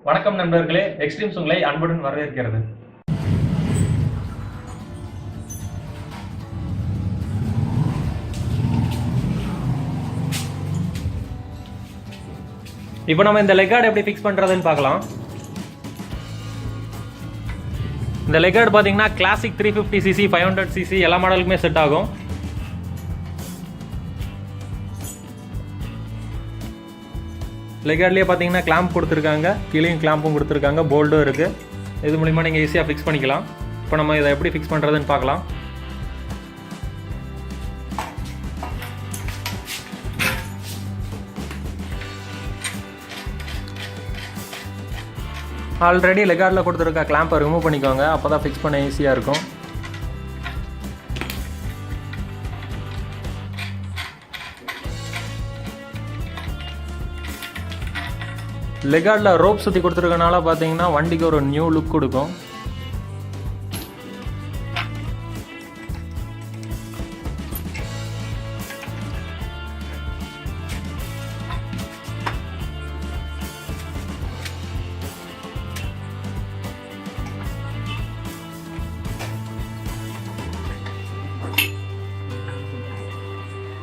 வணக்கம் நண்பர்களே, எக்ஸ்ட்ரீம்ஸ் உங்களை அன்புடன் வரவேற்கிறது. இப்போ நம்ம இந்த லெக் கார்டு எப்படி ஃபிக்ஸ் பண்ணுறதுன்னு பார்க்கலாம். இந்த லெக் கார்டு பார்த்தீங்கன்னா கிளாசிக் 350cc 500cc எல்லா மாடலுக்குமே செட் ஆகும். லெக் கார்ட்லேயே பார்த்தீங்கன்னா கிளாம்ப் கொடுத்துருக்காங்க, கீழேயும் கிளாம்பும் கொடுத்துருக்காங்க, போல்டும் இருக்குது. இது மூலிமா நீங்கள் ஈஸியாக ஃபிக்ஸ் பண்ணிக்கலாம். இப்போ நம்ம இதை எப்படி ஃபிக்ஸ் பண்ணுறதுன்னு பார்க்கலாம். ஆல்ரெடி லெக் கார்டில் கொடுத்துருக்க கிளாம்பை ரிமூவ் பண்ணிக்கோங்க, அப்போ தான் ஃபிக்ஸ் பண்ண ஈஸியாக இருக்கும். லெக் கார்டில் ரோப் சுற்றி கொடுத்துருக்கனால பார்த்தீங்கன்னா வண்டிக்கு ஒரு நியூ லுக் கொடுக்கும்.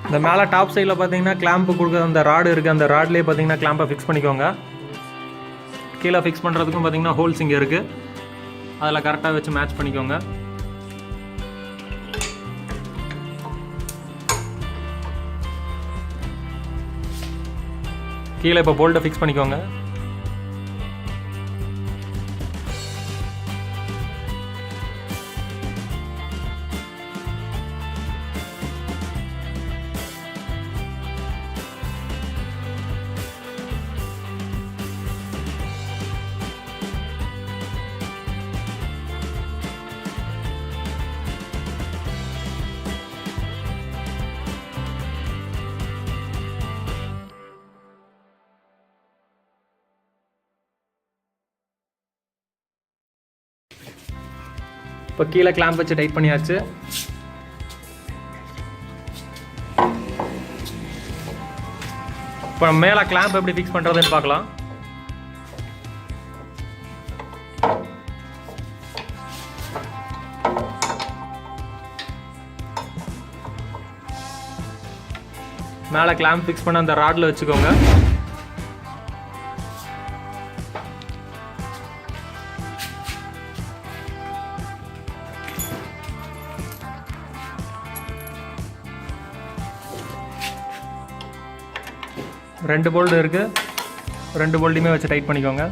இந்த மேலே டாப் சைடில் பார்த்தீங்கன்னா கிளாம்பு கொடுக்குற அந்த ராடு இருக்குது, அந்த ராட்லேயே பார்த்தீங்கன்னா கிளாம்பை ஃபிக்ஸ் பண்ணிக்கோங்க. கீழே ஃபிக்ஸ் பண்ணுறதுக்கும் பார்த்தீங்கன்னா ஹோல்ஸ் இங்கே இருக்குது, அதில் கரெக்டாக வச்சு மேட்ச் பண்ணிக்கோங்க. கீழே இப்போ போல்ட்டை ஃபிக்ஸ் பண்ணிக்கோங்க. இப்போ கீழே கிளாம்ப் வச்சு டைட் பண்ணியாச்சு. இப்போ மேலே கிளாம்ப் எப்படி ஃபிக்ஸ் பண்ணுறதுன்னு பார்க்கலாம். மேலே கிளாம்ப் ஃபிக்ஸ் பண்ண அந்த ராடில் வச்சுக்கோங்க. ரெண்டு போல்டு இருக்குது, ரெண்டு போல்ட்டையுமே வச்சு டைட் பண்ணிக்கோங்க.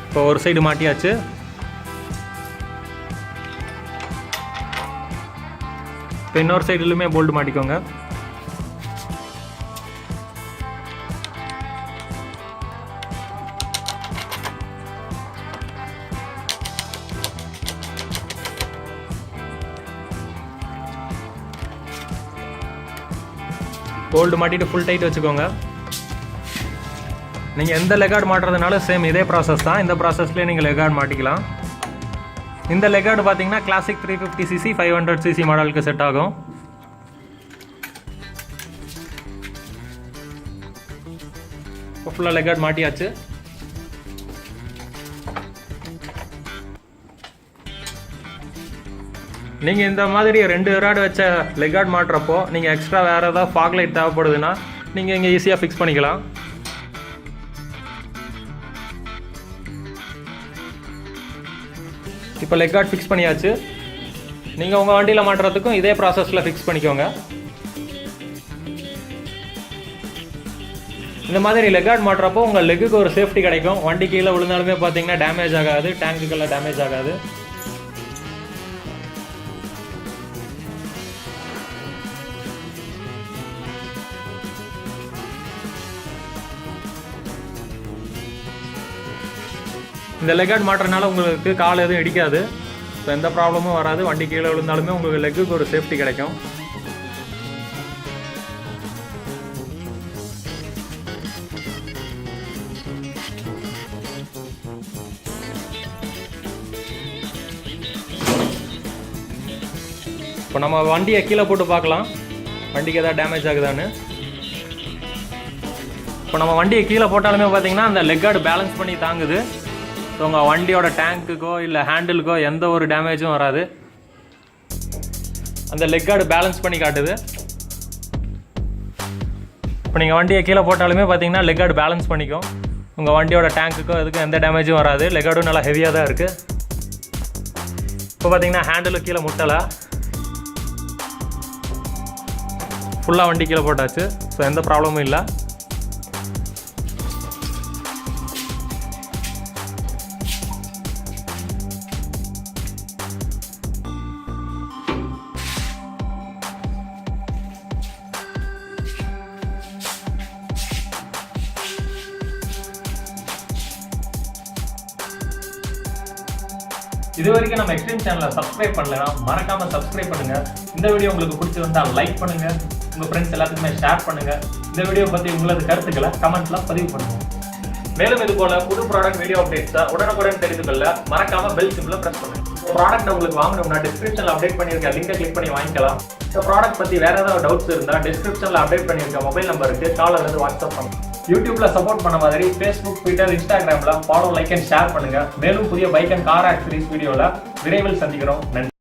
இப்போ ஒரு சைடு மாட்டியாச்சு. இப்போ இன்னொரு சைடுலையுமே போல்ட் மாட்டிக்கோங்க. போல்ட் மாட்டிட்டு ஃபுல் டைட் வச்சுக்கோங்க. நீங்கள் எந்த லெக் கார்டு மாட்டுறதுனால சேம் இதே ப்ராசஸ் தான். இந்த ப்ராசஸ்லேயே நீங்கள் லெக் கார்டு மாட்டிக்கலாம். இந்த லெக் கார்டு பார்த்தீங்கன்னா கிளாசிக் 350cc 500cc மாடலுக்கு செட் ஆகும். இப்போ ஃபுல்லாக லெக் கார்டு மாட்டியாச்சு. நீங்கள் இந்த மாதிரி 2 ராடு வச்ச லெக் கார்டு மாட்டுறப்போ நீங்கள் எக்ஸ்ட்ரா வேறு ஏதாவது ஃபாக் லைட் தேவைப்படுதுன்னா நீங்கள் இங்கே ஈஸியாக ஃபிக்ஸ் பண்ணிக்கலாம். இப்போ லெக் கார்டு ஃபிக்ஸ் பண்ணியாச்சு. நீங்கள் உங்கள் வண்டியில் மாட்டுறதுக்கும் இதே ப்ராசஸில் ஃபிக்ஸ் பண்ணிக்கோங்க. இந்த மாதிரி லெக் கார்டு மாட்டுறப்போ உங்கள் லெக்குக்கு ஒரு சேஃப்டி கிடைக்கும். வண்டி கீழே விழுந்தாலுமே பார்த்தீங்கன்னா டேமேஜ் ஆகாது, டேங்குக்கெல்லாம் டேமேஜ் ஆகாது. இந்த லெக் கார்டு மாட்டுறதுனால உங்களுக்கு கால் எதுவும் இடிக்காது, ஸோ எந்த ப்ராப்ளமும் வராது. வண்டி கீழே விழுந்தாலுமே உங்களுக்கு லெக்குக்கு ஒரு சேஃப்டி கிடைக்கும். இப்போ நம்ம வண்டியை கீழே போட்டு பார்க்கலாம் வண்டிக்கு எதாவது டேமேஜ் ஆகுதான்னு. இப்போ நம்ம வண்டியை கீழே போட்டாலுமே பார்த்தீங்கன்னா அந்த லெக் கார்டு பேலன்ஸ் பண்ணி தாங்குது. ஸோ உங்கள் வண்டியோட டேங்க்குக்கோ இல்லை ஹேண்டிலுக்கோ எந்த ஒரு டேமேஜும் வராது. அந்த லெக் கார்டு பேலன்ஸ் பண்ணி காட்டுது. இப்போ நீங்கள் வண்டியை கீழே போட்டாலுமே பார்த்தீங்கன்னா லெக் கார்டு பேலன்ஸ் பண்ணிக்கும். உங்கள் வண்டியோட டேங்க்குக்கோ எதுக்கும் எந்த டேமேஜும் வராது. லெக் கார்டும் நல்லா ஹெவியாக தான் இருக்குது. இப்போ பார்த்தீங்கன்னா ஹேண்டிலும் கீழே முட்டலை. ஃபுல்லாக வண்டி கீழே போட்டாச்சு. ஸோ எந்த ப்ராப்ளமும் இல்லை. இது வரைக்கும் நம்ம எக்ஸ்ட்ரீம் சேனலை சப்ஸ்கிரைப் பண்ணலனா மறக்காம சப்ஸ்கிரைப் பண்ணுங்க. இந்த வீடியோ உங்களுக்கு பிடிச்சிருந்தா லைக் பண்ணுங்க. உங்க ஃப்ரெண்ட்ஸ் எல்லாத்துக்குமே ஷேர் பண்ணுங்க. இந்த வீடியோ பத்தி உங்களது கருத்துக்களை கமெண்ட்ல பதிவு பண்ணுங்க. மேலும் இது போல புது ப்ராடக்ட் வீடியோ அப்டேட்ஸை உடனுக்குடன் தெரிந்து கொள்ள மறக்காம பெல் சிம்பிளை பிரஸ் பண்ணுங்க. ப்ராடக்ட் உங்களுக்கு வாங்கணும்னா டிஸ்கிரிப்ஷன்ல அப்டேட் பண்ணியிருக்க லிங்கை கிளிக் பண்ணி வாங்கிக்கலாம். இந்த ப்ராடக்ட் பத்தி வேற ஏதாவது டவுட்ஸ் இருந்தா டிஸ்கிரிப்ஷன்ல அப்டேட் பண்ணியிருக்க மொபைல் நம்பருக்கு கால் அல்லது வாட்ஸ்அப் பண்ணுங்க. யூடியூப்ல சப்போர்ட் பண்ண மாதிரி ஃபேஸ்புக், ட்விட்டர், இன்ஸ்டாகிராம்ல ஃபாலோ, லைக் அண்ட் ஷேர் பண்ணுங்க. மேலும் புதிய பைக் அண்ட் கார் ஆக்சரிஸ் வீடியோல விரைவில் சந்திக்கிறோம். நன்றி.